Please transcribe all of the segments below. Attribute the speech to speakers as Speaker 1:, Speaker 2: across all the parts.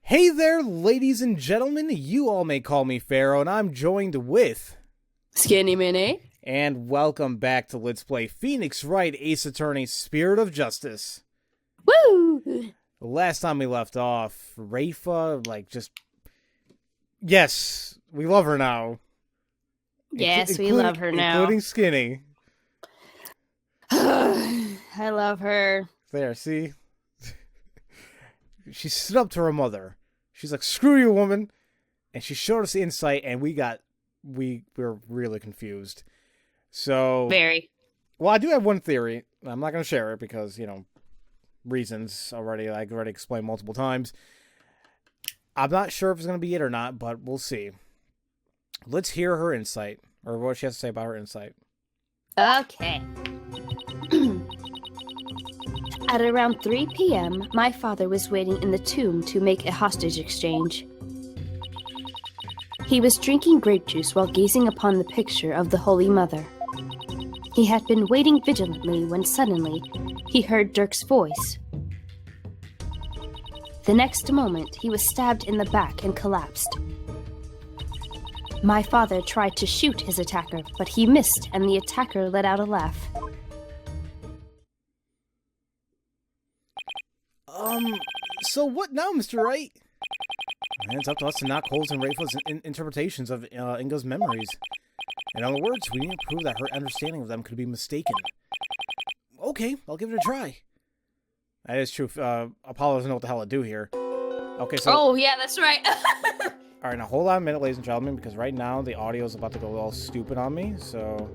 Speaker 1: Hey there, ladies and gentlemen. You all may call me Pharaoh, and I'm joined with...
Speaker 2: Skinny Minnie.
Speaker 1: And welcome back to Let's Play Phoenix Wright Ace Attorney Spirit of Justice.
Speaker 2: Woo!
Speaker 1: Last time we left off, Rafa, Yes, we love her now.
Speaker 2: Yes, we love her now.
Speaker 1: Including Skinny.
Speaker 2: I love her.
Speaker 1: There, see? She stood up to her mother. She's like, screw you, woman. And she showed us the insight, and we were really confused. So...
Speaker 2: Very.
Speaker 1: Well, I do have one theory. I'm not going to share it because, reasons already. I already explained multiple times. I'm not sure if it's going to be it or not, but we'll see. Let's hear her insight, or what she has to say about her insight.
Speaker 2: Okay. At around 3 p.m., my father was waiting in the tomb to make a hostage exchange. He was drinking grape juice while gazing upon the picture of the Holy Mother. He had been waiting vigilantly when suddenly he heard Dirk's voice. The next moment, he was stabbed in the back and collapsed. My father tried to shoot his attacker, but he missed, and the attacker let out a laugh.
Speaker 1: So what now, Mr. Wright? And it's up to us to knock holes in Rafa's interpretations of Inga's memories. In other words, we need to prove that her understanding of them could be mistaken. Okay, I'll give it a try. That is true. Apollo doesn't know what the hell to do here. Okay, so...
Speaker 2: Oh, yeah, that's right.
Speaker 1: Alright, now hold on a minute, ladies and gentlemen, because right now the audio is about to go all stupid on me, so...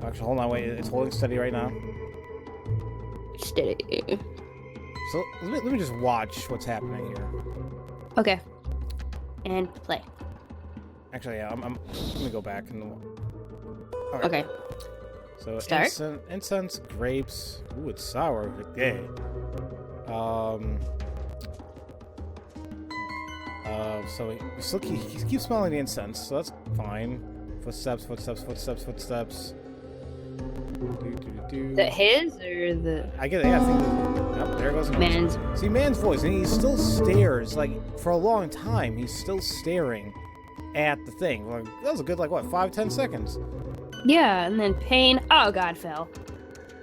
Speaker 1: Actually, hold on, wait, it's holding steady right now.
Speaker 2: Steady.
Speaker 1: So, let me just watch what's happening here.
Speaker 2: Okay. And play.
Speaker 1: Actually, yeah, let me go back.
Speaker 2: Okay.
Speaker 1: So,
Speaker 2: start.
Speaker 1: Incense, grapes. Ooh, it's sour. Okay. So he keeps smelling the incense, so that's fine. Footsteps.
Speaker 2: Is that his or the...
Speaker 1: I get it. Yeah, I think there goes
Speaker 2: man's.
Speaker 1: See, man's voice, and he still stares, for a long time, he's still staring at the thing. That was a good, 5-10 seconds.
Speaker 2: Yeah, and then pain. Oh, God, fell.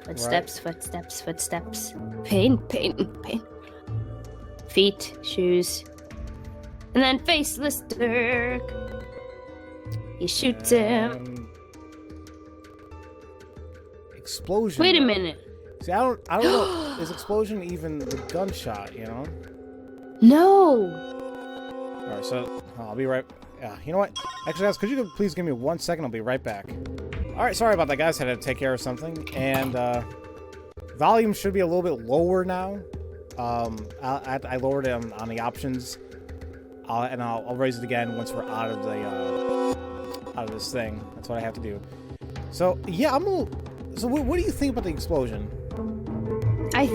Speaker 2: Footsteps,
Speaker 1: right.
Speaker 2: footsteps. Pain. Feet, shoes. And then Faceless Dirk. He shoots him.
Speaker 1: Explosion.
Speaker 2: Wait a minute.
Speaker 1: See, I don't know. Is explosion even the gunshot,
Speaker 2: No.
Speaker 1: Alright, so I'll be right... Yeah, you know what? Actually, guys, could you please give me 1 second? I'll be right back. Alright, sorry about that, guys. Had to take care of something. And, volume should be a little bit lower now. I lowered it on the options. And I'll raise it again once we're out of this thing. That's what I have to do. So, yeah, So what do you think about the explosion?
Speaker 2: I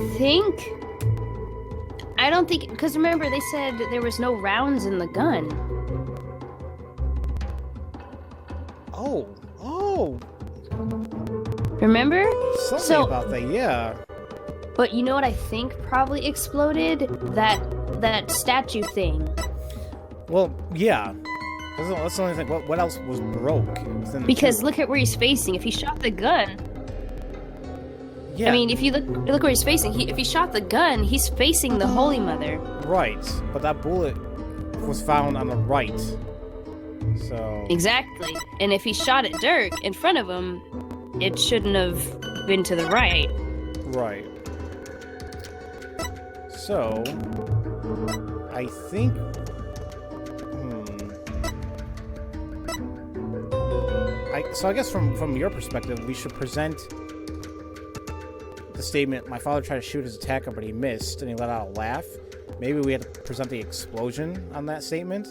Speaker 2: don't think... Because remember, they said there was no rounds in the gun.
Speaker 1: Oh.
Speaker 2: Remember?
Speaker 1: Something about that, yeah.
Speaker 2: But you know what I think probably exploded? That statue thing.
Speaker 1: Well, yeah. That's the only thing. What else was broke?
Speaker 2: Because look at where he's facing. If he shot the gun...
Speaker 1: Yeah.
Speaker 2: I mean, if you look where he's facing, if he shot the gun, he's facing the Holy Mother.
Speaker 1: Right, but that bullet was found on the right. So...
Speaker 2: Exactly. And if he shot at Dirk in front of him, it shouldn't have been to the right.
Speaker 1: Right. So... I think... So I guess from your perspective, we should present... the statement, my father tried to shoot his attacker, but he missed, and he let out a laugh. Maybe we had to present the explosion on that statement.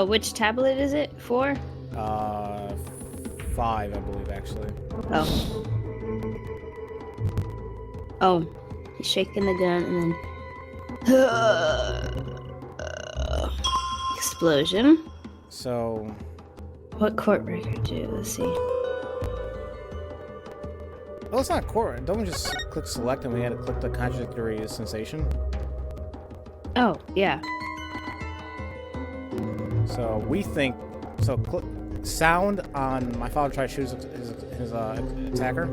Speaker 2: Which tablet is it? 4?
Speaker 1: 5, I believe, actually.
Speaker 2: Oh. He's shaking the gun, and then... explosion.
Speaker 1: So...
Speaker 2: What court record do? Let's see.
Speaker 1: Oh, it's not core. Don't we just click select and we had to click the contradictory sensation?
Speaker 2: Oh, yeah.
Speaker 1: So we think. So click sound on my father tried to shoot his attacker.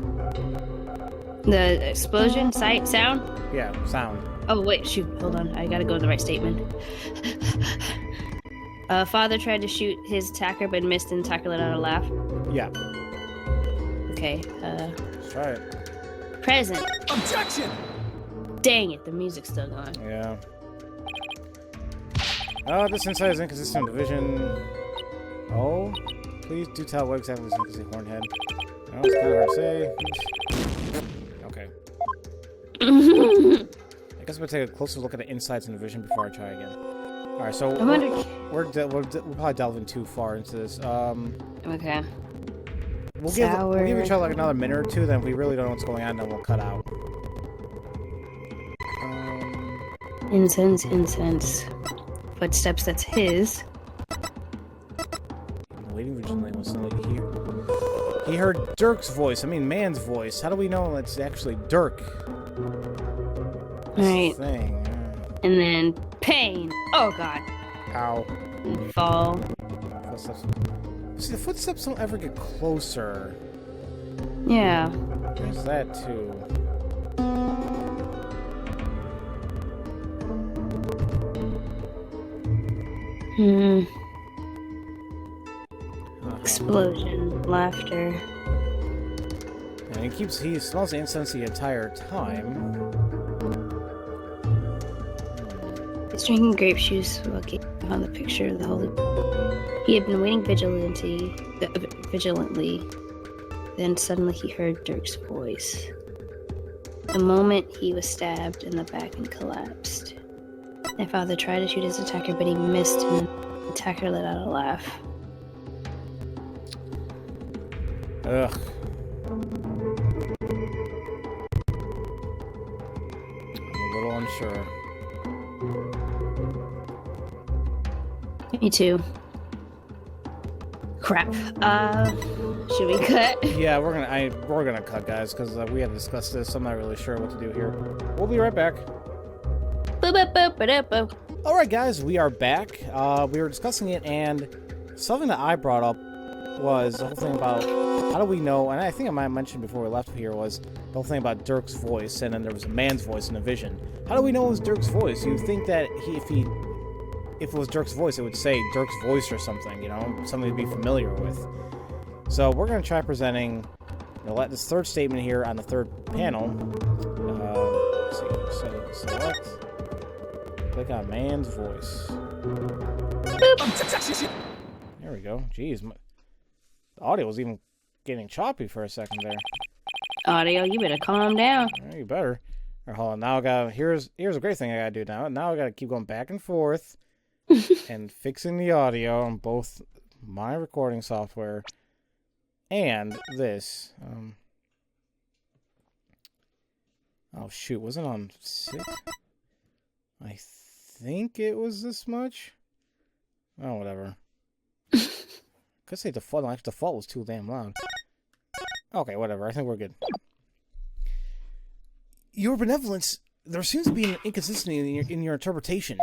Speaker 2: The explosion, sight, sound?
Speaker 1: Yeah, sound.
Speaker 2: Oh, wait, shoot. Hold on. I gotta go to the right statement. Father tried to shoot his attacker, but missed, and attacker let out a laugh.
Speaker 1: Yeah.
Speaker 2: Okay,
Speaker 1: Let's try it.
Speaker 2: present.
Speaker 3: Objection!
Speaker 2: Dang it, the music's still going.
Speaker 1: Yeah. Oh, this insight is inconsistent division. Oh, please do tell what exactly is inconsistent hornhead. Oh, it's kind of hard to say. Okay. I guess we'll take a closer look at the insights and division before I try again. Alright, so we're probably delving too far into this.
Speaker 2: Okay.
Speaker 1: We'll give each other like another minute or two, then if we really don't know what's going on, then we'll cut out.
Speaker 2: Incense. Footsteps, that's his.
Speaker 1: Waiting vigilantly was suddenly here. He heard Dirk's voice. I mean, man's voice. How do we know it's actually Dirk?
Speaker 2: Right.
Speaker 1: Thing.
Speaker 2: And then pain. Oh god.
Speaker 1: Ow.
Speaker 2: And fall.
Speaker 1: Footsteps. See, the footsteps don't ever get closer.
Speaker 2: Yeah.
Speaker 1: There's that too.
Speaker 2: Explosion, laughter.
Speaker 1: And he smells the incense the entire time.
Speaker 2: He's drinking grape juice while gazing on the picture of the holy. He had been waiting vigilantly. Then suddenly he heard Dirk's voice. The moment he was stabbed in the back and collapsed. My father tried to shoot his attacker, but he missed, and the attacker let out a laugh.
Speaker 1: Ugh. I'm a little unsure.
Speaker 2: Me too. Crap. Should we cut?
Speaker 1: Yeah, we're gonna cut, guys, because we had to discuss this. I'm not really sure what to do here. We'll be right back. All right, guys, we are back. We were discussing it, and something that I brought up was the whole thing about how do we know, and I think I might have mentioned before we left here, was the whole thing about Dirk's voice, and then there was a man's voice in the vision. How do we know it was Dirk's voice? You'd think that if it was Dirk's voice, it would say Dirk's voice or something, you know, something to be familiar with. So we're going to try presenting this third statement here on the third panel. Let's see, so select, click on man's voice. There we go. Jeez, the audio was even getting choppy for a second there.
Speaker 2: Audio, you better calm down.
Speaker 1: Yeah, you better. All right, hold on. Now here's a great thing I gotta do now. Now I gotta keep going back and forth and fixing the audio on both my recording software and this. Oh shoot, was it on 6? I think it was this much. Oh, whatever. Could say default. Actually, default was too damn loud. Okay, whatever. I think we're good. Your benevolence. There seems to be an inconsistency in your interpretation.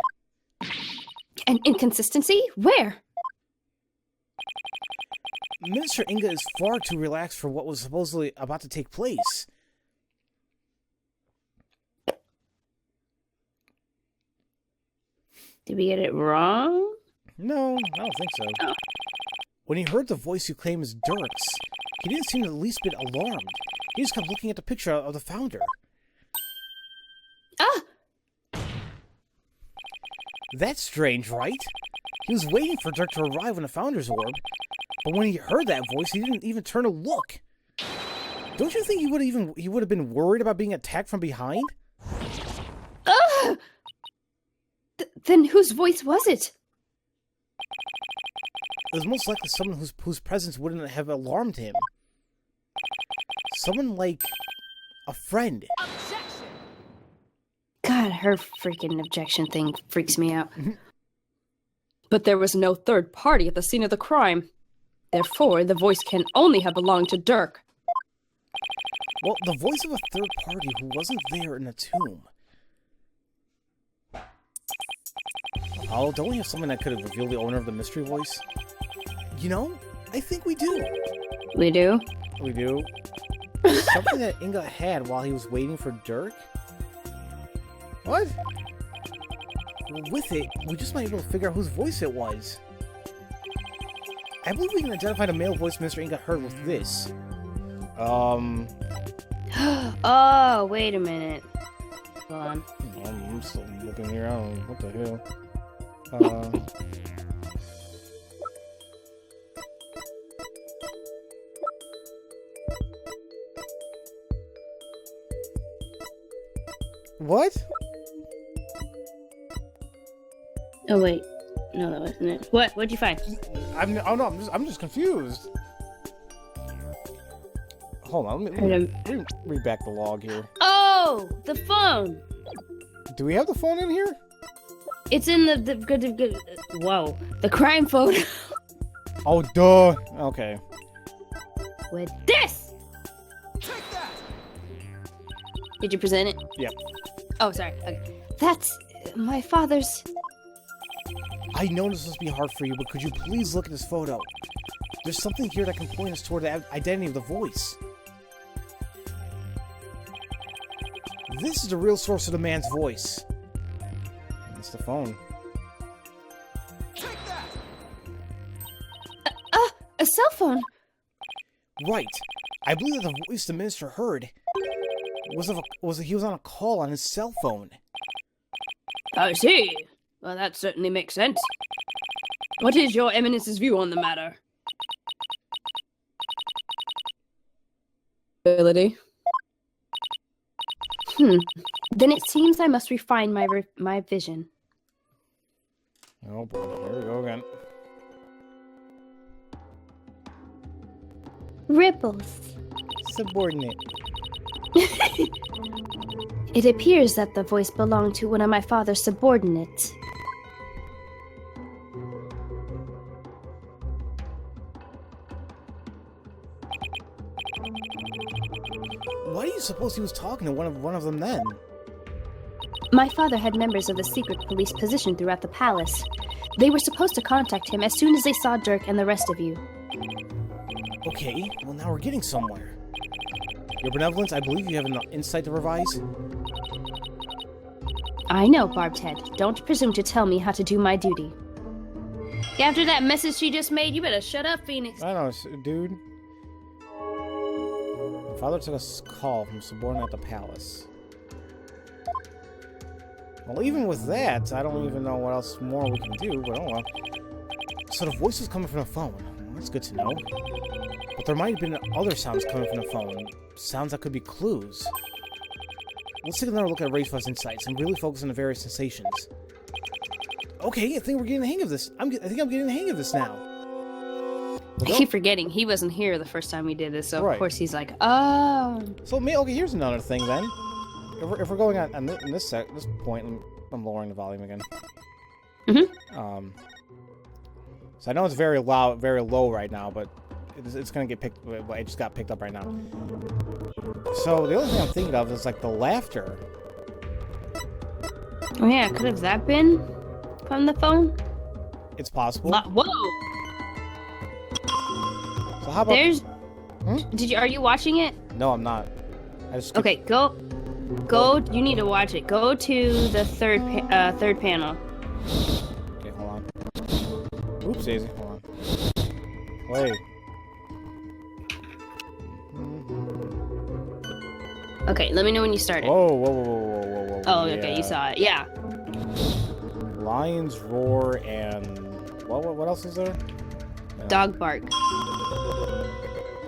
Speaker 2: An inconsistency? Where?
Speaker 1: Minister Inga is far too relaxed for what was supposedly about to take place.
Speaker 2: Did we get it wrong?
Speaker 1: No, I don't think so.
Speaker 2: Oh.
Speaker 1: When he heard the voice you claim is Dirk's, he didn't seem the least bit alarmed. He just kept looking at the picture of the founder.
Speaker 2: Ah!
Speaker 1: That's strange, right? He was waiting for Dirk to arrive in the founder's orb, but when he heard that voice, he didn't even turn to look. Don't you think he would have been worried about being attacked from behind?
Speaker 2: Ah! Then whose voice was it?
Speaker 1: It was most likely someone whose presence wouldn't have alarmed him. Someone like a friend.
Speaker 3: Objection!
Speaker 2: God, her freaking objection thing freaks me out. But there was no third party at the scene of the crime. Therefore, the voice can only have belonged to Dirk.
Speaker 1: Well, the voice of a third party who wasn't there in the tomb. Apollo, don't we have something that could have revealed the owner of the mystery voice? You know, I think we do.
Speaker 2: We do?
Speaker 1: We do. Something that Inga had while he was waiting for Dirk? What? With it, we just might be able to figure out whose voice it was. I believe we can identify the male voice Mr. Inga heard with this.
Speaker 2: Oh, wait a minute. Hold on.
Speaker 1: I'm still looking here. I don't know. What the hell? What?
Speaker 2: Oh, wait. No, that wasn't it. What? What'd you find?
Speaker 1: I'm just confused. Hold on, let me read back the log here.
Speaker 2: Oh, the phone.
Speaker 1: Do we have the phone in here?
Speaker 2: It's in the whoa, the crime phone.
Speaker 1: Oh, duh. Okay.
Speaker 2: With this. Did you present it?
Speaker 1: Yep.
Speaker 2: Oh, sorry. Okay. That's my father's.
Speaker 1: I know this must be hard for you, but could you please look at this photo? There's something here that can point us toward the identity of the voice. This is the real source of the man's voice. It's the phone.
Speaker 2: A cell phone?
Speaker 1: Right. I believe that the voice the minister heard he was on a call on his cell phone.
Speaker 2: I see. Well, that certainly makes sense. What is your eminence's view on the matter? Ability. Then it seems I must refine my vision.
Speaker 1: Oh boy, here we go again.
Speaker 2: Ripples.
Speaker 1: Subordinate.
Speaker 2: It appears that the voice belonged to one of my father's subordinates.
Speaker 1: Why do you suppose he was talking to one of them then?
Speaker 2: My father had members of the secret police positioned throughout the palace. They were supposed to contact him as soon as they saw Dirk and the rest of you.
Speaker 1: Okay, well now we're getting somewhere. Your benevolence, I believe you have enough insight to revise?
Speaker 2: I know, Barbed Head. Don't presume to tell me how to do my duty. After that message she just made, you better shut up, Phoenix.
Speaker 1: I know, dude. Father took a call from a subordinate at the palace. Well, even with that, I don't even know what else more we can do, but oh well. So the voice is coming from the phone. Well, that's good to know. But there might have been other sounds coming from the phone. Sounds that could be clues. Let's take another look at Ray's insights and really focus on the various sensations. Okay, I think we're getting the hang of this. I think I'm getting the hang of this now.
Speaker 2: I keep forgetting he wasn't here the first time we did this, so
Speaker 1: right.
Speaker 2: Of course he's like, oh.
Speaker 1: So okay, here's another thing then. If we're going on this point, I'm lowering the volume again. So I know it's very loud, very low right now, but it's gonna get picked. It just got picked up right now. So the only thing I'm thinking of is like the laughter.
Speaker 2: Oh yeah, could have that been from the phone?
Speaker 1: It's possible.
Speaker 2: Whoa!
Speaker 1: So how about?
Speaker 2: There's. Are you watching it?
Speaker 1: No, I'm not.
Speaker 2: Okay, go. You need to watch it. Go to the third panel.
Speaker 1: Okay, hold on. Oops, Daisy. Hold on. Wait.
Speaker 2: Okay, let me know when you start it.
Speaker 1: Whoa.
Speaker 2: Oh, yeah. Okay, you saw it. Yeah.
Speaker 1: Lions roar and what else is there?
Speaker 2: Dog bark.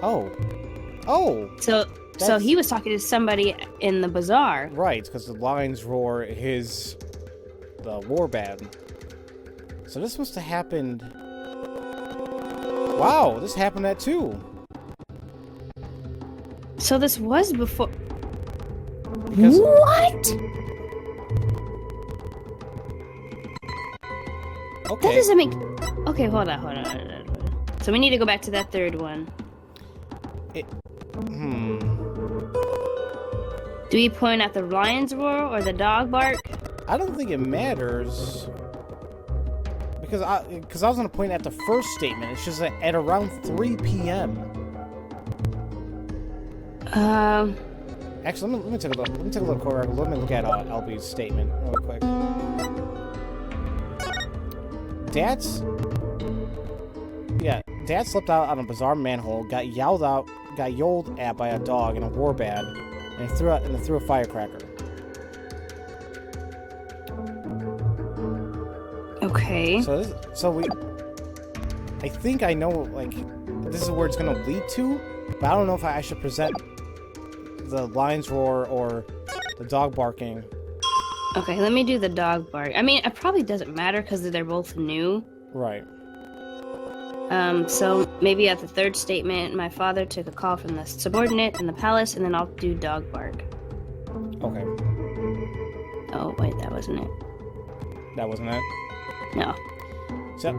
Speaker 1: Oh.
Speaker 2: So he was talking to somebody in the bazaar.
Speaker 1: Right, because the lions roar the war band. So this must have happened. Wow, this happened at 2.
Speaker 2: So this was before.
Speaker 1: Because...
Speaker 2: What?
Speaker 1: Okay.
Speaker 2: That doesn't make. Okay, hold on. So we need to go back to that third one. Do we point at the lion's roar or the dog bark?
Speaker 1: I don't think it matters. Because I was going to point at the first statement. It's just that at around 3 p.m. Actually, let me take a look. Let me take a look. Let me look at LP's statement real quick. Dad slipped out on a bizarre manhole, got yelled at by a dog in a warbad, and threw a firecracker.
Speaker 2: Okay.
Speaker 1: I think I know, like, this is where it's gonna lead to, but I don't know if I should present the lion's roar or the dog barking.
Speaker 2: Okay, let me do the dog bark. I mean, it probably doesn't matter because they're both new.
Speaker 1: Right.
Speaker 2: So maybe at the third statement, my father took a call from the subordinate in the palace, and then I'll do dog bark.
Speaker 1: Okay.
Speaker 2: Oh, wait, that wasn't it.
Speaker 1: That wasn't it?
Speaker 2: No.
Speaker 1: So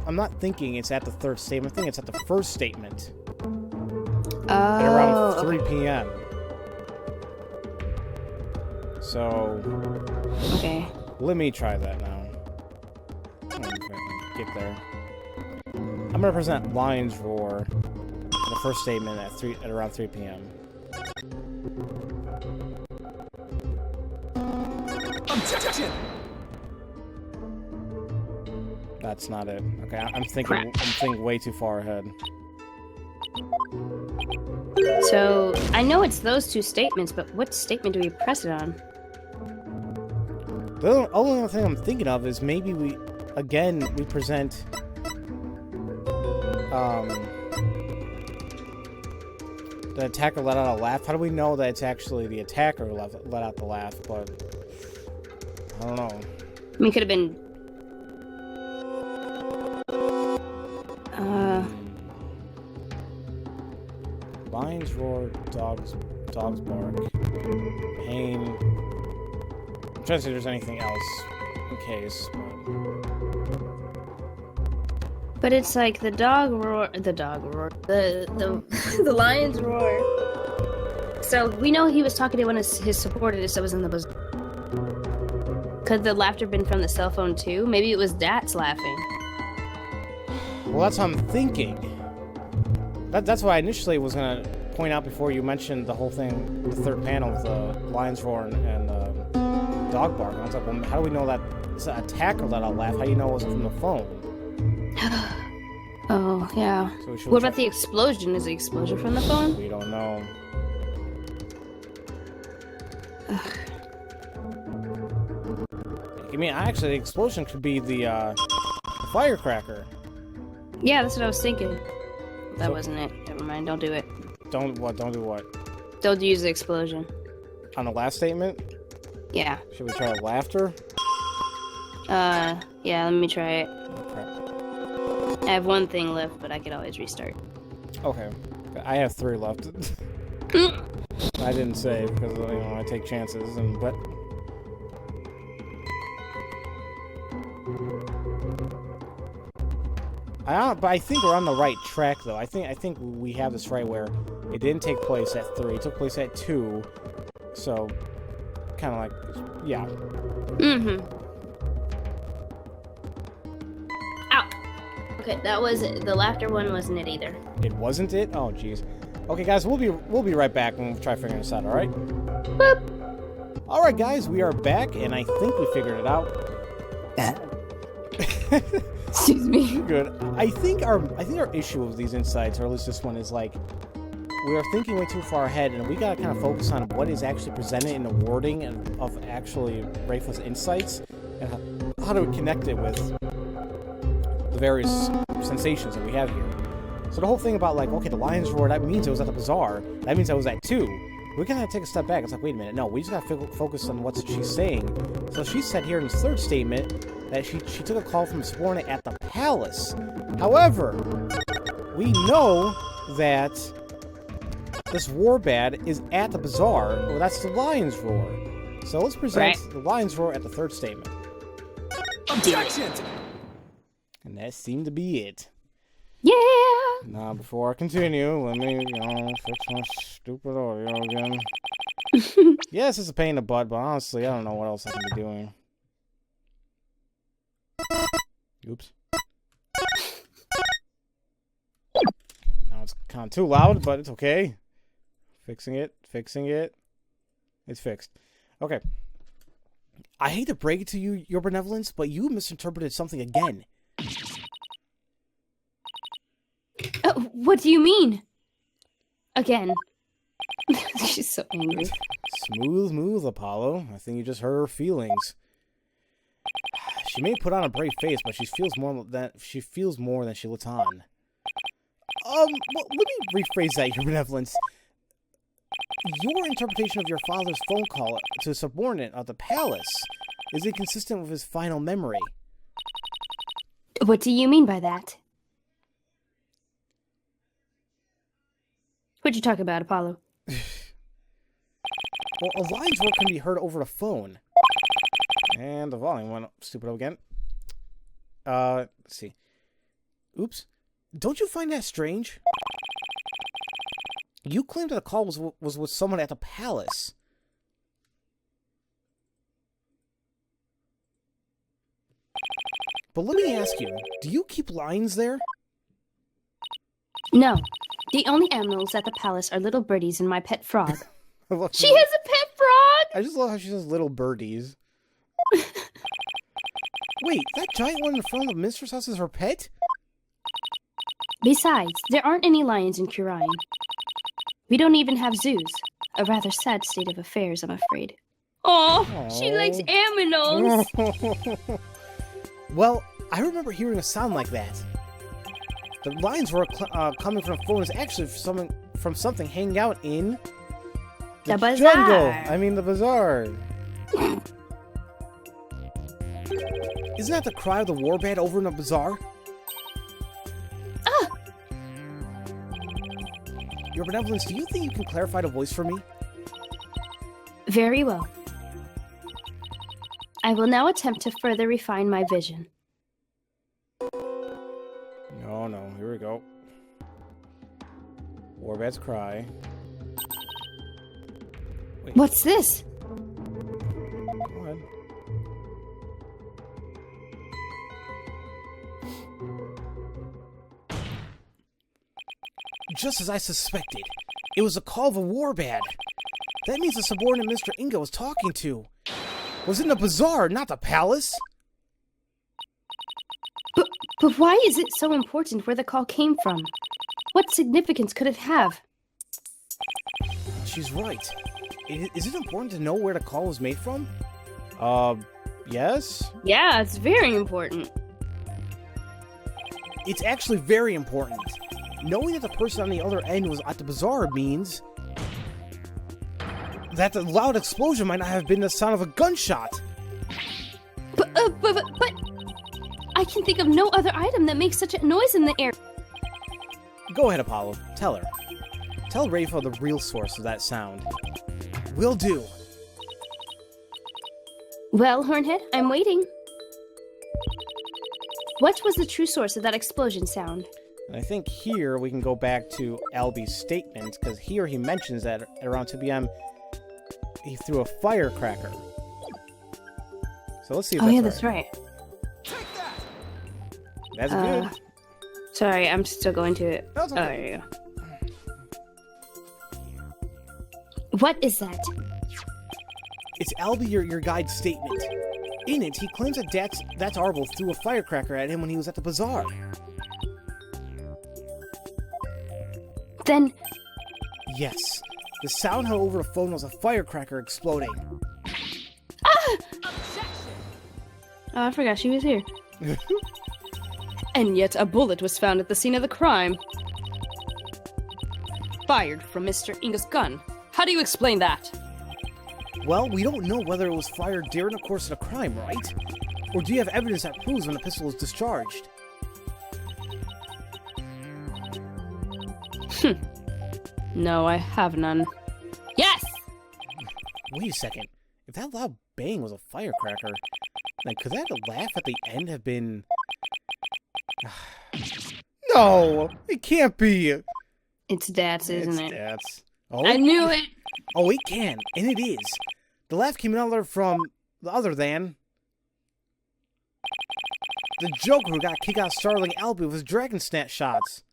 Speaker 1: I'm not thinking it's at the third statement. I think it's at the first statement. At around 3 p.m. So...
Speaker 2: Okay.
Speaker 1: Let me try that now. Get there. I'm gonna present lion's roar in the first statement at around 3 p.m. Objection! That's not it. Okay, I'm thinking way too far ahead.
Speaker 2: So I know it's those two statements, but what statement do we press it on?
Speaker 1: The only thing I'm thinking of is maybe we present the attacker let out a laugh. How do we know that it's actually the attacker who let out the laugh? But I don't know.
Speaker 2: I mean, it could have been.
Speaker 1: Lions roar, dogs bark, pain. I'm trying to see if there's anything else in case.
Speaker 2: But it's like the the lion's roar. So we know he was talking to one of his subordinates that was in the bazaar. Could the laughter been from the cell phone too? Maybe it was Dat's laughing.
Speaker 1: Well, that's what I'm thinking. That's why I initially was gonna point out before you mentioned the whole thing, the third panel with the lion's roar and dog bark. And I was like, well, how do we know that it's an attacker let out laugh? How do you know it wasn't from the phone?
Speaker 2: Oh, yeah.
Speaker 1: So
Speaker 2: what about the explosion? Is the explosion from the phone?
Speaker 1: We don't know. I mean, actually, the explosion could be the firecracker.
Speaker 2: Yeah, that's what I was thinking. That wasn't it. Never mind. Don't do it.
Speaker 1: Don't do what?
Speaker 2: Don't use the explosion.
Speaker 1: On the last statement?
Speaker 2: Yeah.
Speaker 1: Should we try laughter?
Speaker 2: Yeah, let me try it.
Speaker 1: Okay.
Speaker 2: I have one thing left, but I could always restart.
Speaker 1: Okay. I have 3 left. I didn't save because, you know, I take chances, but... But I think we're on the right track, though. I think we have this right where it didn't take place at 3. It took place at 2. So, kind of like, yeah.
Speaker 2: Mm-hmm. Ow! Okay, that was it. The laughter one wasn't it either.
Speaker 1: It wasn't it? Oh, jeez. Okay, guys, we'll be right back when we try figuring this out, alright?
Speaker 2: Boop!
Speaker 1: Alright, guys, we are back, and I think we figured it out.
Speaker 2: Excuse me.
Speaker 1: Good. I think our issue with these insights, or at least this one, is like we are thinking way too far ahead, and we gotta kind of focus on what is actually presented in the wording of actually Wraithless insights, and how to connect it with the various sensations that we have here. So the whole thing about like, okay, the lion's roar, that means it was at the bazaar. That means I was at 2. We gotta take a step back. It's like, wait a minute, no, we just gotta focus on what she's saying. So she said here in this third statement that she took a call from a subordinate at the palace. However, we know that this warbad is at the bazaar. Well, that's the lion's roar. So let's present the lion's roar at the third statement.
Speaker 2: Objection!
Speaker 1: And that seemed to be it.
Speaker 2: Yeah!
Speaker 1: Now, before I continue, let me, fix my stupid audio again. Yes, it's a pain in the butt, but honestly, I don't know what else I can be doing. Oops. Now it's kind of too loud, but it's okay. Fixing it. It's fixed. Okay. I hate to break it to you, Your Benevolence, but you misinterpreted something again.
Speaker 2: What do you mean? Again. She's so angry.
Speaker 1: Smooth move, Apollo. I think you just hurt her feelings. She may put on a brave face, but she feels more than she lets on. Well, let me rephrase that, Your Benevolence. Your interpretation of your father's phone call to a subordinate at the palace is inconsistent with his final memory.
Speaker 2: What do you mean by that? What'd you talk about, Apollo?
Speaker 1: Well, a line's work can be heard over the phone. And the volume went stupid again. Let's see. Oops. Don't you find that strange? You claimed that the call was with someone at the palace. But let me ask you, do you keep lines there?
Speaker 2: No. The only animals at the palace are little birdies and my pet frog.
Speaker 1: She
Speaker 2: has a pet frog!
Speaker 1: I just love how she says little birdies. Wait, that giant one in front of the minister's house is her pet?
Speaker 2: Besides, there aren't any lions in Khura'in. We don't even have zoos. A rather sad state of affairs, I'm afraid. Oh, she likes aminos!
Speaker 1: Well, I remember hearing a sound like that. The lines were coming from a phone is actually from something hanging out in
Speaker 2: the bazaar.
Speaker 1: Jungle. I mean the bazaar. Isn't that the cry of the warband over in the bazaar?
Speaker 2: Ah!
Speaker 1: Your Benevolence, do you think you can clarify the voice for me?
Speaker 2: Very well. I will now attempt to further refine my vision.
Speaker 1: No, here we go. Warband's cry. Wait.
Speaker 2: What's this?
Speaker 1: Go ahead. Just as I suspected, it was a call of a warband. That means the subordinate Mr. Inga was talking to was in the bazaar, not the palace.
Speaker 2: But why is it so important where the call came from? What significance could it have?
Speaker 1: She's right. Is it important to know where the call was made from? Yes?
Speaker 2: Yeah, it's very important.
Speaker 1: It's actually very important. Knowing that the person on the other end was at the bazaar means that the loud explosion might not have been the sound of a gunshot.
Speaker 2: But I can think of no other item that makes such a noise in the air.
Speaker 1: Go ahead, Apollo. Tell her. Tell Rafa the real source of that sound. Will do.
Speaker 2: Well, Hornhead, I'm waiting. What was the true source of that explosion sound?
Speaker 1: And I think here we can go back to Albie's statement, because here he mentions that at around 2 p.m. he threw a firecracker. So let's see if
Speaker 2: that's right.
Speaker 1: That's good.
Speaker 2: Sorry, I'm still going to it.
Speaker 1: That's okay.
Speaker 2: Oh, there you go. What is that?
Speaker 1: It's Albie, your guide's statement. In it, he claims that that's Arvel threw a firecracker at him when he was at the bazaar.
Speaker 2: Then...
Speaker 1: Yes. The sound heard over the phone was a firecracker exploding.
Speaker 2: Ah! Oh, I forgot she was here. And yet a bullet was found at the scene of the crime. Fired from Mr. Inga's gun. How do you explain that?
Speaker 1: Well, we don't know whether it was fired during the course of the crime, right? Or do you have evidence that proves when the pistol was discharged?
Speaker 2: No, I have none. Yes!
Speaker 1: Wait a second. If that loud bang was a firecracker, then could that laugh at the end have been... No, it can't be.
Speaker 2: It's Dats, isn't
Speaker 1: It's
Speaker 2: it?
Speaker 1: Dats. Oh,
Speaker 2: I knew it.
Speaker 1: Oh, it can, and it is. The laugh came another from the other than the Joker who got kicked out startling Albie with his dragon snatch shots.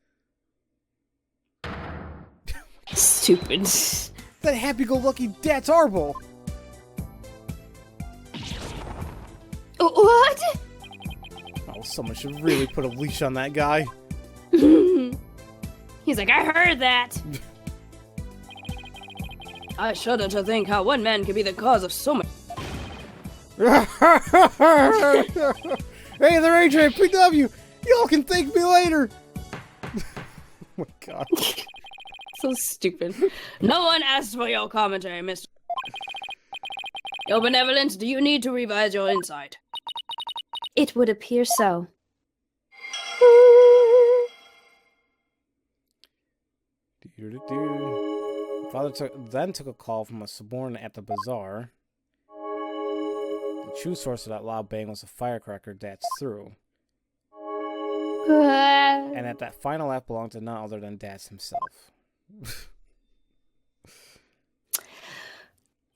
Speaker 2: Stupid.
Speaker 1: That happy-go-lucky Dats Arble.
Speaker 2: What?
Speaker 1: Oh, someone should really put a leash on that guy.
Speaker 2: He's like, I heard that. I shudder to think how one man could be the cause of so much.
Speaker 1: Hey, they're AJPW. Y'all can thank me later. Oh my god.
Speaker 2: So stupid. No one asked for your commentary, Mr. Your benevolence, do you need to revise your insight? It would appear so.
Speaker 1: Father then took a call from a subordinate at the bazaar. The true source of that loud bang was a firecracker Dats threw. And that final act belonged to none other than Dats himself.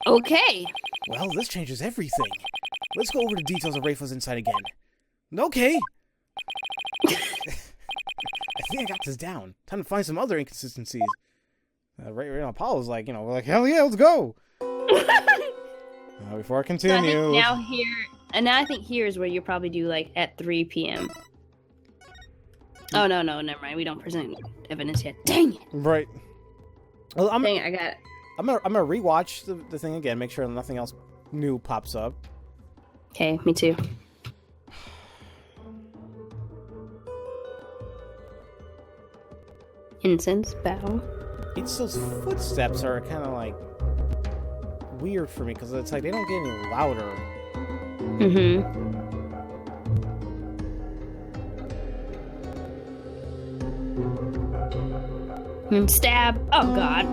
Speaker 2: Okay.
Speaker 1: Well, this changes everything. Let's go over the details of Rafa's inside again. Okay. I think I got this down. Time to find some other inconsistencies. Right now, Apollo's like, we're like, hell yeah, let's go. Before I continue.
Speaker 2: So I think here is where you probably do like at 3 p.m. Oh no, never mind. We don't present evidence yet. Dang it.
Speaker 1: Right. Well,
Speaker 2: Dang it, I got it.
Speaker 1: I'm gonna rewatch the thing again, make sure nothing else new pops up.
Speaker 2: Okay, me too. Incense bow.
Speaker 1: It's those footsteps are kind of like weird for me because it's like they don't get any louder.
Speaker 2: Stab. Oh god.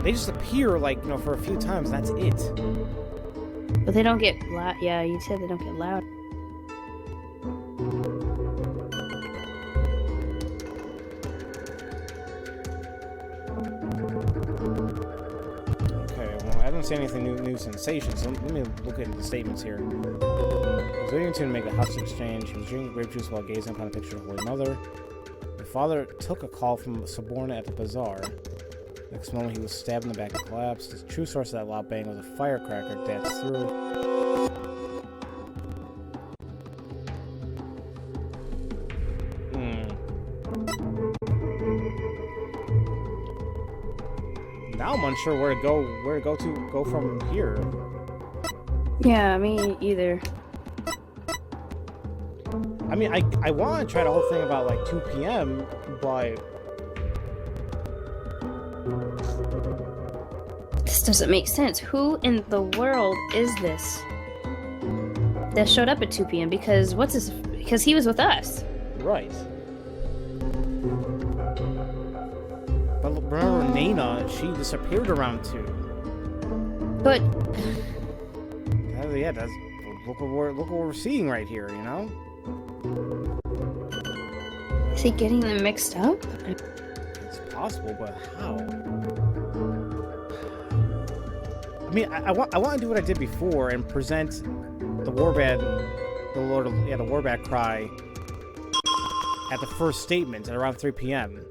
Speaker 1: They just appear like for a few times. That's it.
Speaker 2: But they don't get loud. Yeah, you said they don't get loud.
Speaker 1: I don't see anything new sensations, so let me look at the statements here. He was waiting to make the house exchange. He was drinking grape juice while gazing upon a picture of Holy Mother. The father took a call from a subordinate at the bazaar. Next moment, he was stabbed in the back and collapsed. The true source of that loud bang was a firecracker Dats threw. Now I'm unsure where to go from here.
Speaker 2: Yeah, me either.
Speaker 1: I mean, I want to try the whole thing about like 2 p.m., but
Speaker 2: this doesn't make sense. Who in the world is this that showed up at 2 p.m.? Because because he was with us.
Speaker 1: Right. But remember Nana, she disappeared around 2.
Speaker 2: But
Speaker 1: yeah, look what we're seeing right here,
Speaker 2: Is he getting them mixed up?
Speaker 1: It's possible, but how? I mean, I want to do what I did before and present the Warbad, the Warbad cry at the first statement at around 3 p.m.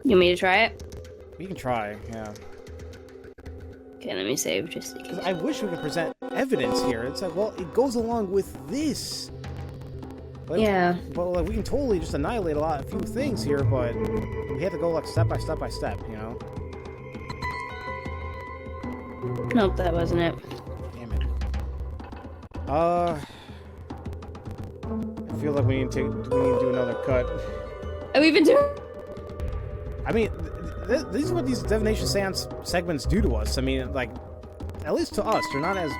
Speaker 2: You want me to try it?
Speaker 1: We can try, yeah.
Speaker 2: Okay, let me save just in case.
Speaker 1: Because I wish we could present evidence here. It's like, well, it goes along with this.
Speaker 2: Yeah.
Speaker 1: But like, we can totally just annihilate a few things here, but we have to go like step by step by step,
Speaker 2: Nope, that wasn't it.
Speaker 1: Damn it. I feel like we need to do another cut.
Speaker 2: Have we been doing?
Speaker 1: I mean, these are what these divination seance segments do to us. I mean, like, at least to us, they're not as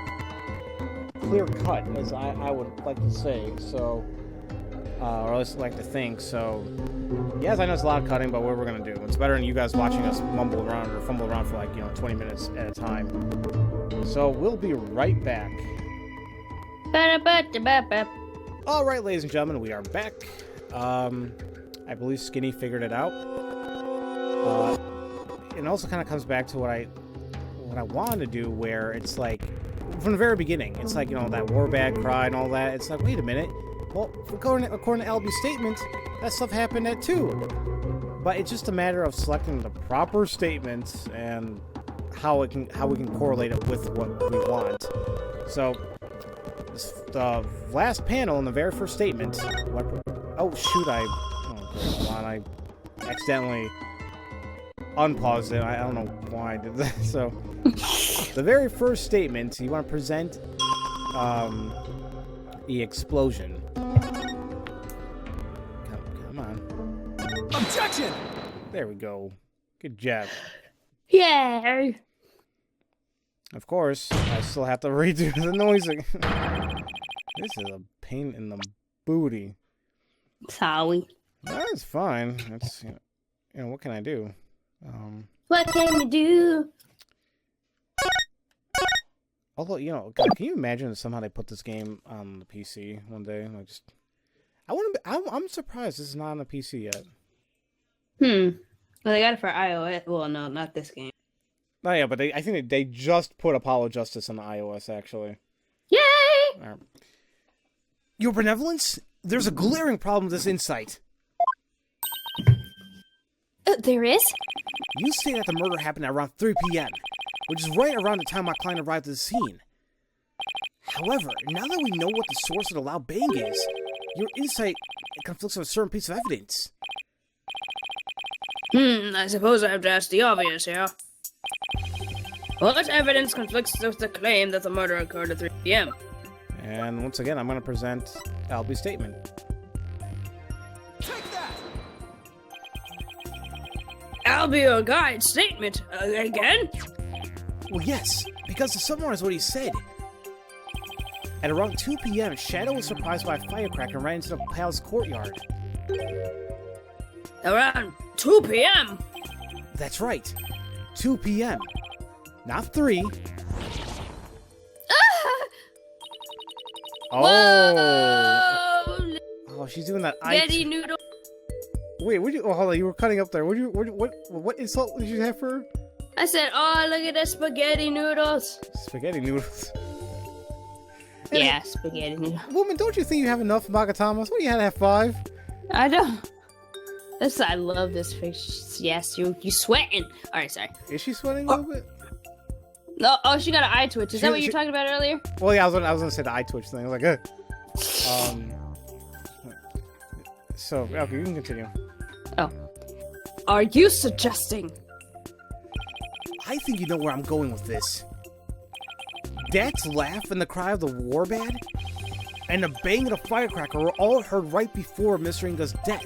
Speaker 1: clear cut as I would like to say. So, or at least like to think. So, yes, I know it's a lot of cutting, but what we're gonna do? It's better than you guys watching us mumble around or fumble around for like 20 minutes at a time. So we'll be right back.
Speaker 2: Ba-da-ba-da-ba-ba.
Speaker 1: All right, ladies and gentlemen, we are back. I believe Skinny figured it out. It also kind of comes back to what I wanted to do, where it's like, from the very beginning, it's like, you know, that warbag cry and all that. It's like, wait a minute. Well, according to LB's statement, that stuff happened at 2. But it's just a matter of selecting the proper statements and how we can correlate it with what we want. So, the last panel in the very first statement. Oh shoot! Hold on, I accidentally unpaused it. I don't know why I did that. So, the very first statement, you want to present the explosion. Come on.
Speaker 3: Objection!
Speaker 1: There we go. Good job.
Speaker 2: Yay!
Speaker 1: Of course, I still have to redo the noise again. This is a pain in the booty.
Speaker 2: Sorry.
Speaker 1: That's fine. That's, you know, what can I do?
Speaker 2: What can you do?
Speaker 1: Although, you know, God, can you imagine if somehow they put this game on the PC one day? Like, just, I'm surprised this is not on the PC yet.
Speaker 2: Well, they got it for iOS. Well, no, not this game.
Speaker 1: Oh yeah, but I think they just put Apollo Justice on the iOS, actually.
Speaker 2: Yay!
Speaker 1: Right. Your benevolence? There's a glaring problem with this insight.
Speaker 2: There is?
Speaker 1: You say that the murder happened at around 3 p.m., which is right around the time my client arrived at the scene. However, now that we know what the source of the loud bang is, your insight conflicts with a certain piece of evidence.
Speaker 4: I suppose I have to ask the obvious here. What evidence conflicts with the claim that the murder occurred at 3 p.m.?
Speaker 1: And once again, I'm going to present Albie's statement.
Speaker 3: Take that!
Speaker 4: Albie or Guide's statement again?
Speaker 1: Well, yes, because to summarize what he said. At around 2 p.m., Shadow was surprised by a firecracker and ran into the palace courtyard.
Speaker 4: Around 2 p.m.?
Speaker 1: That's right. 2 p.m. Not 3. Oh.
Speaker 4: Whoa!
Speaker 1: Oh, she's doing that
Speaker 4: Spaghetti noodle.
Speaker 1: Wait, hold on, you were cutting up there. What insult did you have for her?
Speaker 4: I said, oh, look at the spaghetti noodles.
Speaker 1: Spaghetti noodles.
Speaker 2: Yeah, spaghetti noodles.
Speaker 1: Woman, don't you think you have enough Magatamas? What, you had to have 5?
Speaker 2: I don't. I love this fish. Yes, you sweating. Alright, sorry.
Speaker 1: Is she sweating a little bit?
Speaker 2: No, oh, she got an eye twitch. Is that what you were talking about earlier?
Speaker 1: Well, yeah, I was gonna say the eye twitch thing. I was like, So, okay, you can continue.
Speaker 4: Oh. Are you suggesting?
Speaker 1: I think you know where I'm going with this. Dad's laugh and the cry of the warbad, and the bang of the firecracker were all heard right before Mr. Inga's death.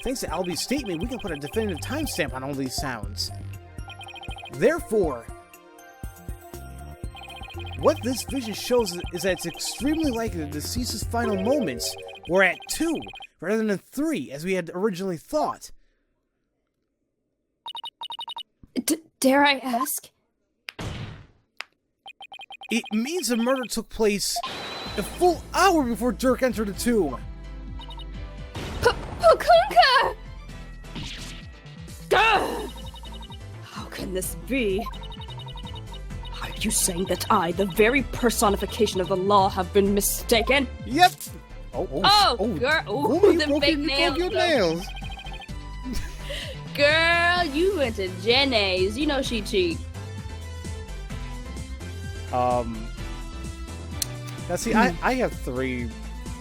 Speaker 1: Thanks to Albie's statement, we can put a definitive timestamp on all these sounds. Therefore, what this vision shows is that it's extremely likely the deceased's final moments were at 2, rather than 3, as we had originally thought.
Speaker 4: Dare I ask?
Speaker 1: It means the murder took place a full hour before Dirk entered the tomb.
Speaker 4: Pakunka! How can this be? Are you saying that I, the very personification of the law, have been mistaken?
Speaker 1: Yep.
Speaker 4: Girl.
Speaker 1: The
Speaker 4: fake nails.
Speaker 1: Your nails.
Speaker 4: Girl, you went to Jenny's. You know she cheat.
Speaker 1: Now see, I have 3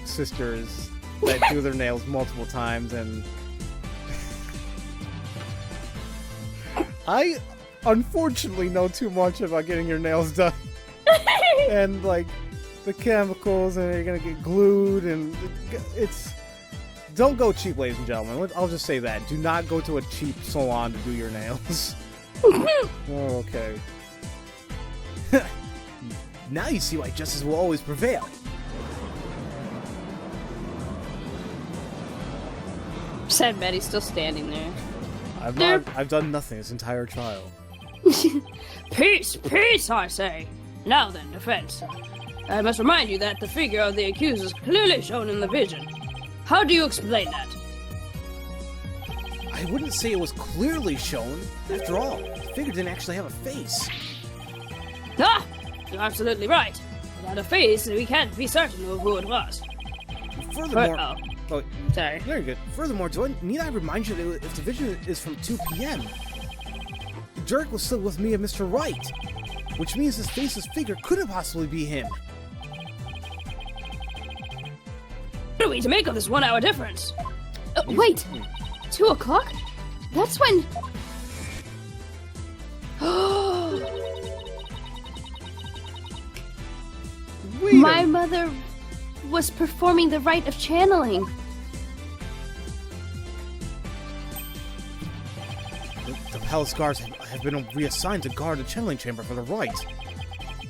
Speaker 1: sisters that do their nails multiple times, and I unfortunately know too much about getting your nails done. And like the chemicals, and you're gonna get glued, and it's... Don't go cheap, ladies and gentlemen. I'll just say that. Do not go to a cheap salon to do your nails. Oh, okay. Now you see why justice will always prevail.
Speaker 2: Sad Betty's still standing there.
Speaker 1: I've done nothing this entire trial.
Speaker 4: Peace, peace, I say. Now then, defense. I must remind you that the figure of the accused is clearly shown in the vision. How do you explain that?
Speaker 1: I wouldn't say it was clearly shown. After all, the figure didn't actually have a face.
Speaker 4: Ah! You're absolutely right. Without a face, we can't be certain of who it was.
Speaker 1: Furthermore... Oh,
Speaker 4: sorry.
Speaker 1: Very good. Furthermore, need I remind you that if the vision is from 2 p.m., Dirk was still with me and Mr. Wright, which means this faceless figure couldn't possibly be him.
Speaker 4: What are we to make of this 1 hour difference? Wait! 2 o'clock? That's when... My mother was performing the rite of channeling.
Speaker 1: The palace guards have been reassigned to guard the channeling chamber for the rite.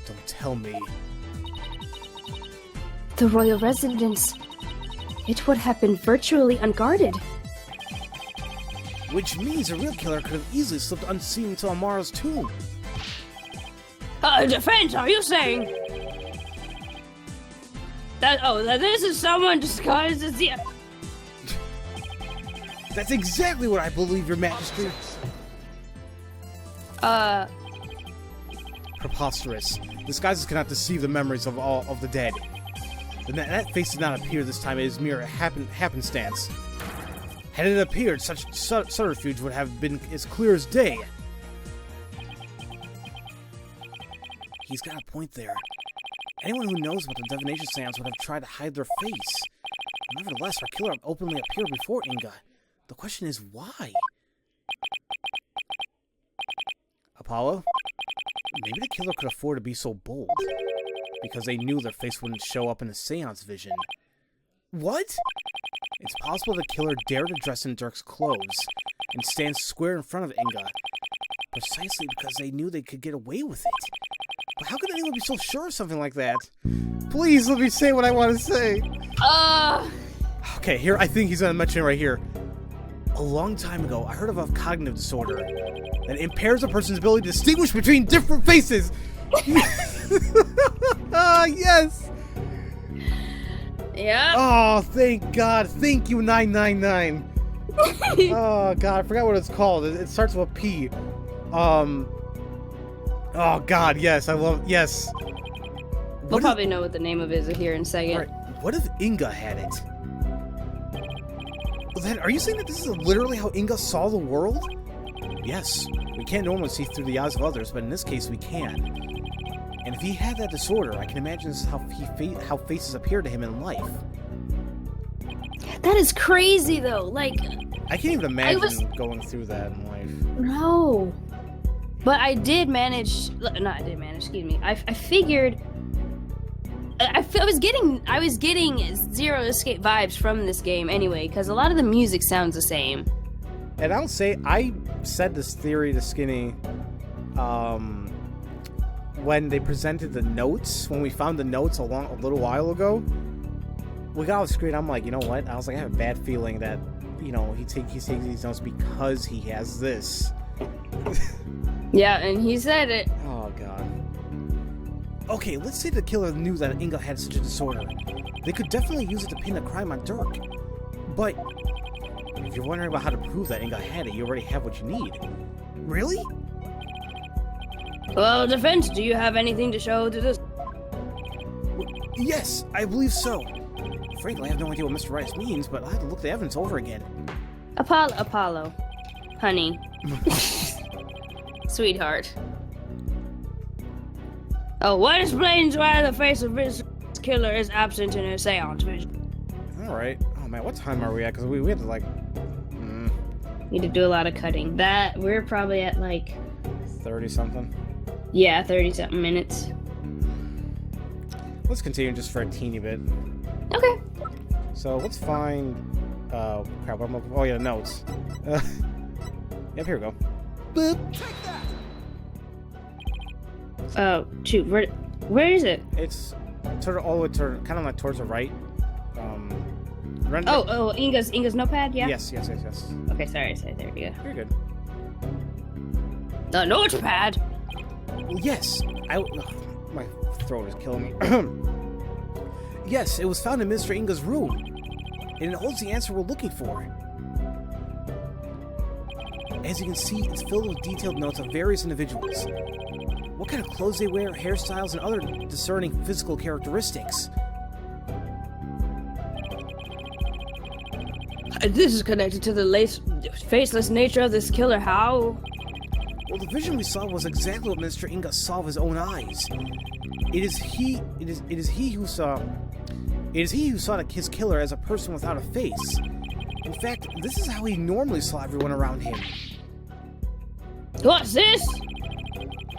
Speaker 1: Don't tell me.
Speaker 4: The royal residence. It would have been virtually unguarded.
Speaker 1: Which means a real killer could have easily slipped unseen into Amara's tomb.
Speaker 4: Defense, are you saying? That this is someone disguised as the...
Speaker 1: That's exactly what I believe, Your Majesty. Preposterous. Disguises cannot deceive the memories of all of the dead. That face did not appear this time. It is mere happenstance. Had it appeared, such subterfuge would have been as clear as day. He's got a point there. Anyone who knows about the divination seance would have tried to hide their face. Nevertheless, our killer openly appeared before Inga. The question is, why? Apollo? Maybe the killer could afford to be so bold. Because they knew their face wouldn't show up in the seance vision. What? It's possible the killer dared to dress in Dirk's clothes and stand square in front of Inga, precisely because they knew they could get away with it. But how could anyone be so sure of something like that? Please let me say what I want to say. Okay, here, I think he's gonna mention it right here. A long time ago, I heard of a cognitive disorder that impairs a person's ability to distinguish between different faces. Yes!
Speaker 4: Yeah.
Speaker 1: Oh, thank God. Thank you, 999. Oh, God, I forgot what it's called. It starts with a P. Oh, God, yes, I love... Yes.
Speaker 4: We'll probably know what the name of it is here in a second.
Speaker 1: All right, what if Inga had it? Then, are you saying that this is literally how Inga saw the world? Yes. We can't normally see through the eyes of others, but in this case, we can. And if he had that disorder, I can imagine this is how faces appear to him in life.
Speaker 4: That is crazy, though. Like,
Speaker 1: I can't even imagine going through that in life.
Speaker 4: No. But I did manage... No, I didn't manage, excuse me. I figured... I was getting Zero Escape vibes from this game anyway, because a lot of the music sounds the same.
Speaker 1: And I'll say, I said this theory to Skinny, when they presented the notes, when we found the notes a little while ago, we got off the screen, I'm like, you know what? I was like, I have a bad feeling that, you know, he's taking these notes because he has this.
Speaker 4: Yeah, and he said it.
Speaker 1: Oh, God. Okay, let's say the killer knew that Inga had such a disorder. They could definitely use it to pin a crime on Dirk. But if you're wondering about how to prove that Inga had it, you already have what you need. Really?
Speaker 4: Well, Defense, do you have anything to show to this?
Speaker 1: Yes, I believe so. Frankly, I have no idea what Mr. Rice means, but I'll have to look the evidence over again.
Speaker 4: Apollo. Honey. Sweetheart. Oh, what explains why the face of this killer is absent in her seance vision?
Speaker 1: Alright. Oh man, what time are we at? Because we have to like...
Speaker 4: Need to do a lot of cutting. We're probably at like...
Speaker 1: 30-something?
Speaker 4: Yeah, 30-something minutes.
Speaker 1: Let's continue just for a teeny bit.
Speaker 4: Okay.
Speaker 1: So let's find... crap, what am I... Oh yeah, notes. Yep, here we go. Boop. Take that!
Speaker 4: Oh, shoot, where is it?
Speaker 1: It's sort of all the way to, kind of like towards the right.
Speaker 4: Oh, Inga's notepad, yeah?
Speaker 1: Yes.
Speaker 4: Okay, sorry, there you go.
Speaker 1: You're good.
Speaker 4: The notepad?
Speaker 1: Well, yes, my throat is killing me. Yes, it was found in Mr. Inga's room, and it holds the answer we're looking for. As you can see, it's filled with detailed notes of various individuals. What kind of clothes they wear, hairstyles, and other discerning physical characteristics.
Speaker 4: This is connected to the faceless nature of this killer. How?
Speaker 1: Well, the vision we saw was exactly what Mr. Inga saw with his own eyes. It is he who saw his killer as a person without a face. In fact, this is how he normally saw everyone around him.
Speaker 4: What's this?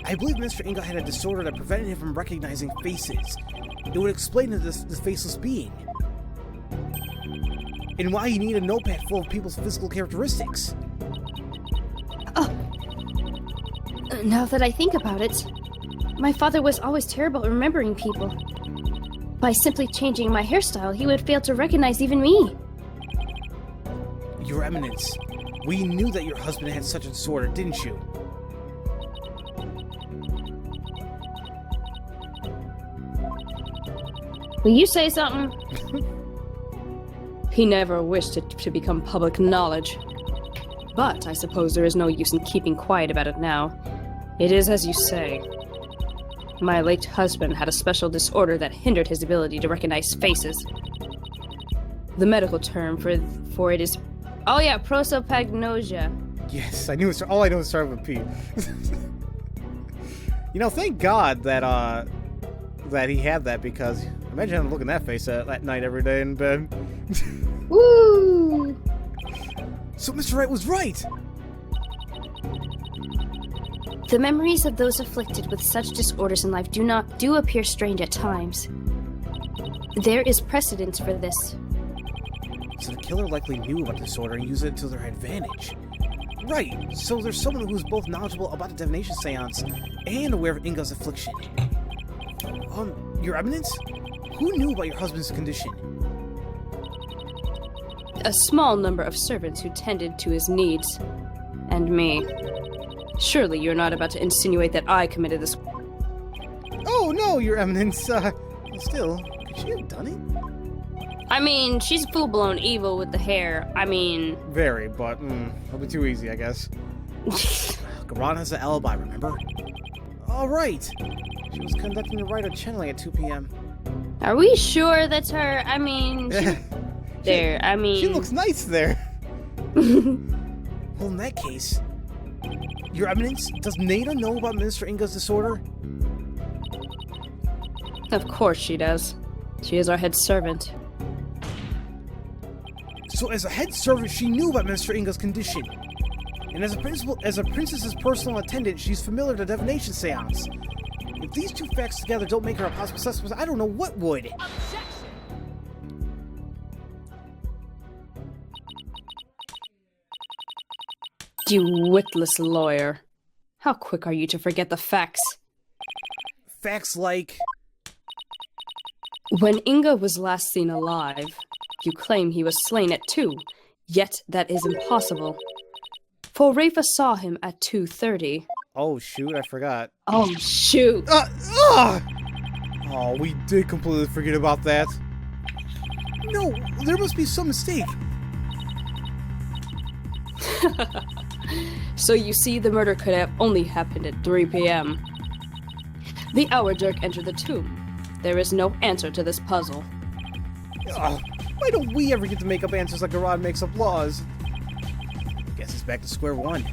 Speaker 1: I believe Mr. Inga had a disorder that prevented him from recognizing faces. It would explain this faceless being. And why he needed a notepad full of people's physical characteristics.
Speaker 4: Now that I think about it, my father was always terrible at remembering people. By simply changing my hairstyle, he would fail to recognize even me.
Speaker 1: Your Eminence, we knew that your husband had such a disorder, didn't you?
Speaker 4: Will you say something? He never wished it to become public knowledge. But I suppose there is no use in keeping quiet about it now. It is as you say. My late husband had a special disorder that hindered his ability to recognize faces. The medical term for it is... Oh yeah, prosopagnosia.
Speaker 1: Yes, I knew it. All I know is started with P. You know, thank God that he had that, because imagine having to look in that face at night every day in bed.
Speaker 4: Woo!
Speaker 1: So Mr. Wright was right!
Speaker 4: The memories of those afflicted with such disorders in life do appear strange at times. There is precedence for this.
Speaker 1: So the killer likely knew about the disorder and used it to their advantage. Right, so there's someone who's both knowledgeable about the divination seance and aware of Inga's affliction. Your Eminence? Who knew about your husband's condition?
Speaker 4: A small number of servants who tended to his needs. And me. Surely you're not about to insinuate that I committed this...
Speaker 1: Oh no, Your Eminence, still, could she have done it?
Speaker 4: I mean, she's full-blown evil with the hair. I mean...
Speaker 1: Very, but, that'll be too easy, I guess. Khura'in has an alibi, remember? Alright! She was conducting the rite of channeling at 2 p.m.
Speaker 4: Are we sure that's her? I mean...
Speaker 1: She looks nice there! Well, in that case... Your Eminence, does Nada know about Minister Inga's disorder?
Speaker 4: Of course she does. She is our head servant.
Speaker 1: So as a head servant, she knew about Minister Inga's condition. And as a princess's personal attendant, she's familiar to divination seance. If these two facts together don't make her a possible suspect, I don't know what would.
Speaker 4: You witless lawyer. How quick are you to forget the facts?
Speaker 1: Facts like...
Speaker 4: When Inga was last seen alive, you claim he was slain at 2, yet that is impossible. For Rafa saw him at 2:30.
Speaker 1: Oh shoot, I forgot.
Speaker 4: Oh shoot!
Speaker 1: Oh, we did completely forget about that. No, there must be some mistake.
Speaker 4: So you see, the murder could have only happened at 3 p.m. The hour Dirk entered the tomb. There is no answer to this puzzle.
Speaker 1: Why don't we ever get to make up answers like Khura'in makes up laws? Guess it's back to square one.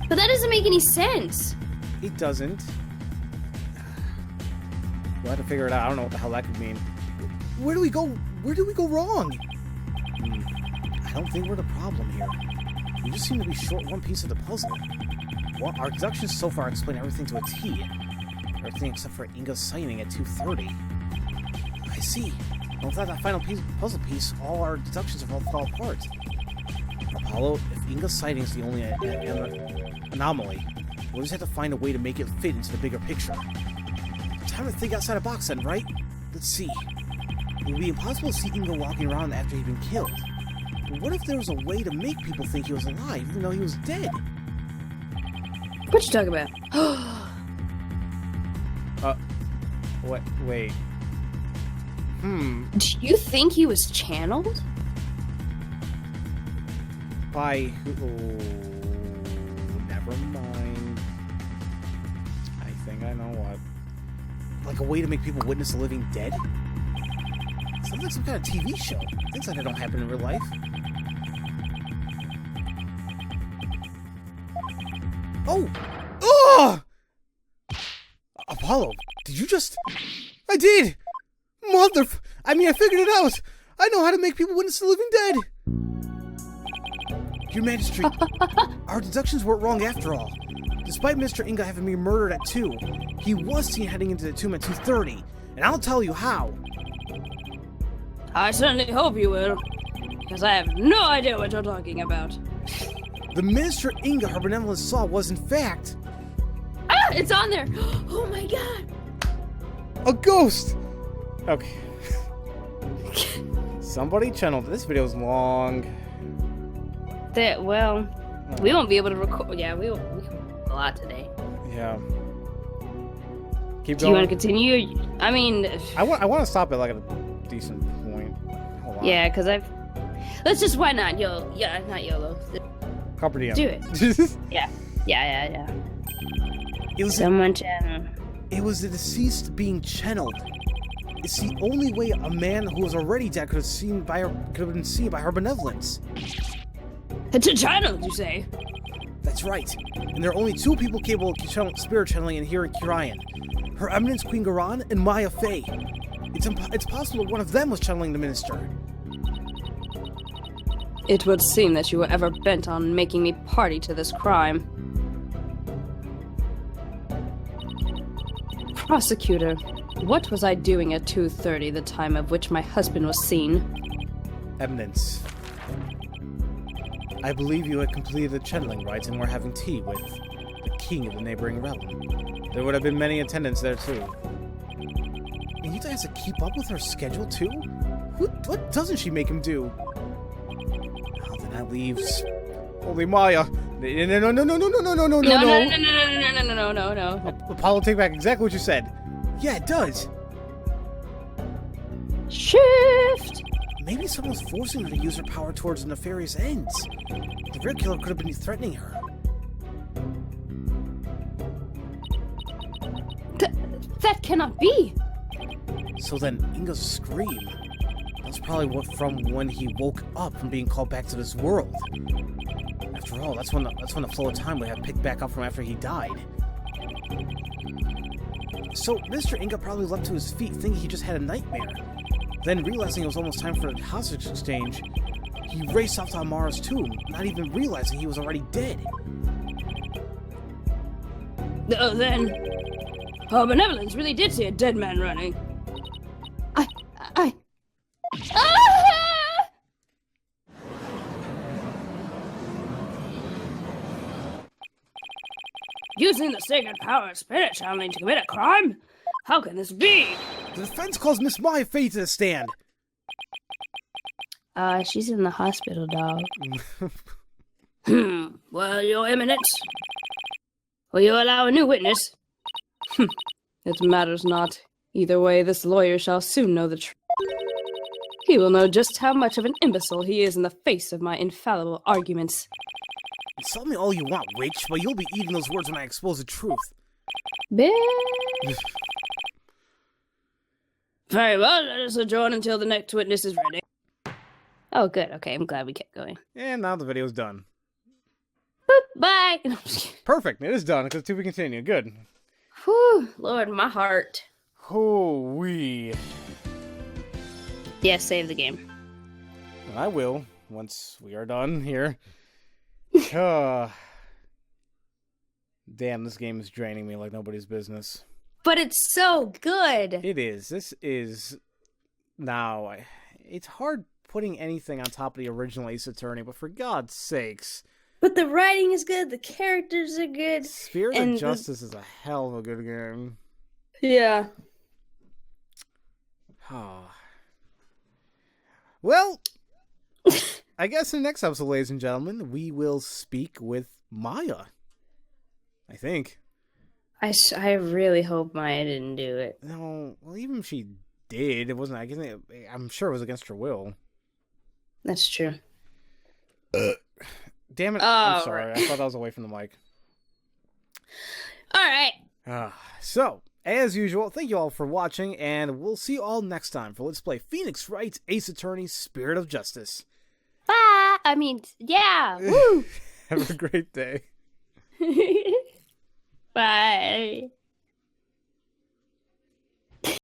Speaker 4: But that doesn't make any sense.
Speaker 1: It doesn't. We'll have to figure it out. I don't know what the hell that could mean. Where do we go? Where do we go wrong? I don't think we're the problem here. We just seem to be short one piece of the puzzle. Well, our deductions so far explain everything to a T. Everything except for Inga's sighting at 2:30. I see. And without that final puzzle piece, all our deductions will fall apart. Apollo, if Inga's sighting is the only anomaly, we'll just have to find a way to make it fit into the bigger picture. Time to think outside the box then, right? Let's see. It would be impossible to see Inga walking around after he'd been killed. But what if there was a way to make people think he was alive, even though he was dead?
Speaker 4: What you talking about?
Speaker 1: Wait.
Speaker 4: Do you think he was channeled?
Speaker 1: By who? Never mind. I think I know what. Like a way to make people witness the living dead? Sounds like some kind of TV show. Things like that don't happen in real life. Oh! Ugh! Apollo, did you just... I did! I figured it out! I know how to make people witness the living dead! Your Majesty, our deductions weren't wrong after all. Despite Mr. Inga having been murdered at 2, he was seen heading into the tomb at 2:30, and I'll tell you how.
Speaker 4: I certainly hope you will, because I have no idea what you're talking about.
Speaker 1: The Minister Inga her benevolence saw was in fact...
Speaker 4: Ah! It's on there! Oh my god!
Speaker 1: a ghost! Okay. Somebody channeled. This video is long.
Speaker 4: Well, we won't be able to record. Yeah, we can a lot today.
Speaker 1: Yeah. Keep going.
Speaker 4: Do you want to continue? I mean,
Speaker 1: I want to stop at like a decent point. Hold on.
Speaker 4: Yeah, because let's just why not YOLO? Yeah, not YOLO.
Speaker 1: Carpe diem.
Speaker 4: Do it. Yeah.
Speaker 1: It was
Speaker 4: Someone channel.
Speaker 1: It was the deceased being channeled. It's the only way a man who was already dead could have been seen by her benevolence.
Speaker 4: It's a channel, you say?
Speaker 1: That's right. And there are only 2 people capable of spirit channeling and hearing Khura'in. Her Eminence Queen Khura'in and Maya Fey. It's possible that one of them was channeling the minister.
Speaker 4: It would seem that you were ever bent on making me party to this crime. Prosecutor, what was I doing at 2:30, the time of which my husband was seen?
Speaker 1: Eminence, I believe you had completed the channeling rites and were having tea with the king of the neighboring realm. There would have been many attendants there too. And you guys have to keep up with her schedule too? What doesn't she make him do? Oh, then that leaves... Holy Maya! No. Apollo, take back exactly what you said. Yeah, it does.
Speaker 4: Shift!
Speaker 1: Maybe someone's forcing her to use her power towards nefarious ends. The real killer could have been threatening her.
Speaker 4: That cannot be!
Speaker 1: So then, Inga's scream. That's probably from when he woke up from being called back to this world. After all, that's when the flow of time would have picked back up from after he died. So, Mr. Inga probably leapt to his feet thinking he just had a nightmare. Then, realizing it was almost time for a hostage exchange, he raced off to Amara's tomb, not even realizing he was already dead.
Speaker 4: Then, her benevolence really did see a dead man running. Using the sacred power of spirit channeling to commit a crime? How can this be?
Speaker 1: The defense calls Miss Maya Fey to the stand.
Speaker 2: She's in the hospital, dog.
Speaker 4: Well, Your Eminence, will you allow a new witness? It matters not. Either way, this lawyer shall soon know the truth. He will know just how much of an imbecile he is in the face of my infallible arguments.
Speaker 1: Insult me all you want, witch, but you'll be eating those words when I expose the truth.
Speaker 4: Bitch. Very well, let us adjourn until the next witness is ready. Oh, good. Okay, I'm glad we kept going.
Speaker 1: And now the video's done.
Speaker 4: Boop, bye!
Speaker 1: Perfect, it is done, because to be continued. Good.
Speaker 4: Whew, Lord, my heart.
Speaker 1: Hoo-wee.
Speaker 4: Yeah, save the game.
Speaker 1: I will, once we are done here. Damn, this game is draining me like nobody's business.
Speaker 4: But it's so good!
Speaker 1: It is. This is... Now, it's hard putting anything on top of the original Ace Attorney, but for God's sakes...
Speaker 4: But the writing is good, the characters are good.
Speaker 1: Spirit of Justice is a hell of a good game.
Speaker 4: Yeah.
Speaker 1: Well, I guess in the next episode, ladies and gentlemen, we will speak with Maya. I think.
Speaker 4: I really hope Maya didn't do it.
Speaker 1: No, well, even if she did, it wasn't. I'm sure it was against her will.
Speaker 4: That's true.
Speaker 1: Damn it! I'm sorry. Right. I thought I was away from the mic.
Speaker 4: All right.
Speaker 1: So, as usual, thank you all for watching, and we'll see you all next time for Let's Play Phoenix Wright's Ace Attorney Spirit of Justice.
Speaker 4: Bye. I mean, yeah. Woo.
Speaker 1: Have a great day.